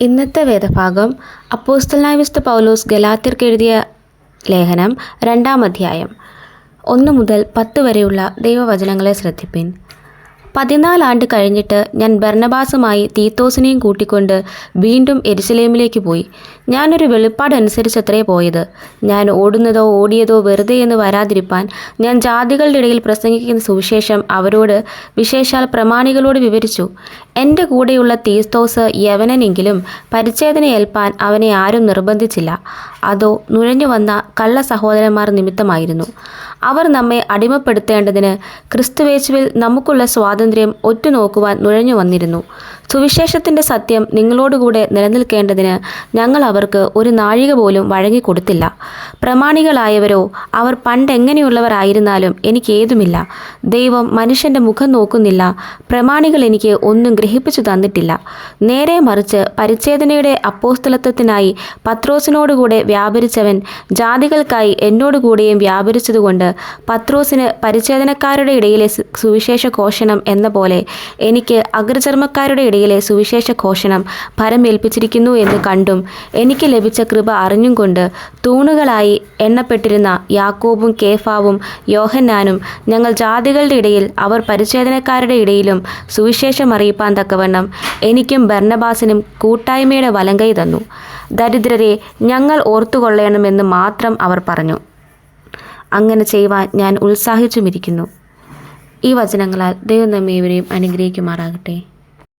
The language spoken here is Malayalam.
ഇന്നത്തെ വേദഭാഗം അപ്പോസ്തലനായ വിശുദ്ധ പൗലോസ് ഗലാത്യർക്ക് എഴുതിയ ലേഖനം 2-ാം അധ്യായം 1 മുതൽ 10 വരെയുള്ള ദൈവവചനങ്ങളെ ശ്രദ്ധിപ്പിൻ. 14 ആണ്ട് കഴിഞ്ഞിട്ട് ഞാൻ ബർന്നബാസുമായി തീത്തോസിനെയും കൂട്ടിക്കൊണ്ട് വീണ്ടും യെരുശലേമിലേക്ക് പോയി. ഞാനൊരു വെളിപ്പാടനുസരിച്ചത്രേ പോയത്. ഞാൻ ഓടുന്നതോ ഓടിയതോ വെറുതെ എന്ന് വരാതിരിപ്പാൻ ഞാൻ ജാതികളുടെ ഇടയിൽ പ്രസംഗിക്കുന്ന സുവിശേഷം അവരോട്, വിശേഷാൽ പ്രമാണികളോട് വിവരിച്ചു. എൻ്റെ കൂടെയുള്ള തീത്തോസ് യവനനെങ്കിലും പരിച്ഛേദന ഏൽപ്പാൻ അവനെ ആരും നിർബന്ധിച്ചില്ല. അതോ നുഴഞ്ഞു വന്ന കള്ള സഹോദരന്മാർ നിമിത്തമായിരുന്നു. അവർ നമ്മെ അടിമപ്പെടുത്തേണ്ടതിന് ക്രിസ്തുവേശുവിൽ നമുക്കുള്ള സ്വാതന്ത്ര്യം ഒറ്റുനോക്കുവാൻ നുഴഞ്ഞു വന്നിരുന്നു. സുവിശേഷത്തിൻ്റെ സത്യം നിങ്ങളോടുകൂടെ നിലനിൽക്കേണ്ടതിന് ഞങ്ങൾ അവർക്ക് ഒരു നാഴിക പോലും വഴങ്ങിക്കൊടുത്തില്ല. പ്രമാണികളായവരോ അവർ പണ്ടെങ്ങനെയുള്ളവരായിരുന്നാലും എനിക്കേതുമില്ല. ദൈവം മനുഷ്യൻ്റെ മുഖം നോക്കുന്നില്ല. പ്രമാണികൾ എനിക്ക് ഒന്നും ഗ്രഹിപ്പിച്ചു തന്നിട്ടില്ല. നേരെ മറിച്ച് പരിച്ഛേദനയുടെ അപ്പോസ്തലത്വത്തിനായി പത്രോസിനോടുകൂടെ വ്യാപരിച്ചവൻ ജാതികൾക്കായി എന്നോടുകൂടെയും വ്യാപരിച്ചതുകൊണ്ട് പത്രോസിന് പരിച്ഛേദനക്കാരുടെ ഇടയിലെ സുവിശേഷ ഘോഷണം എന്ന പോലെ എനിക്ക് അഗ്രചർമ്മക്കാരുടെ ഇടയിലെ സുവിശേഷ ഘോഷണം ഭരമേൽപ്പിച്ചിരിക്കുന്നു എന്ന് കണ്ടും എനിക്ക് ലഭിച്ച കൃപ അറിഞ്ഞും കൊണ്ട് തൂണുകളായി എണ്ണപ്പെട്ടിരുന്ന യാക്കോബും കേഫാവും യോഹന്നാനും ഞങ്ങൾ ജാതികളുടെ ഇടയിൽ അവർ പരിച്ഛേദനക്കാരുടെ ഇടയിലും സുവിശേഷം അറിയിപ്പാൻ തക്കവണ്ണം എനിക്കും ബർന്നബാസിനും കൂട്ടായ്മയുടെ വലങ്കൈ തന്നു. ദരിദ്രരെ ഞങ്ങൾ ഓർത്തുകൊള്ളണമെന്ന് മാത്രം അവർ പറഞ്ഞു. അങ്ങനെ ചെയ്യുവാൻ ഞാൻ ഉത്സാഹിച്ചുമിരിക്കുന്നു. ഈ വചനങ്ങളാൽ ദൈവം നമ്മെ ഏവരെയും അനുഗ്രഹിക്കുമാറാകട്ടെ.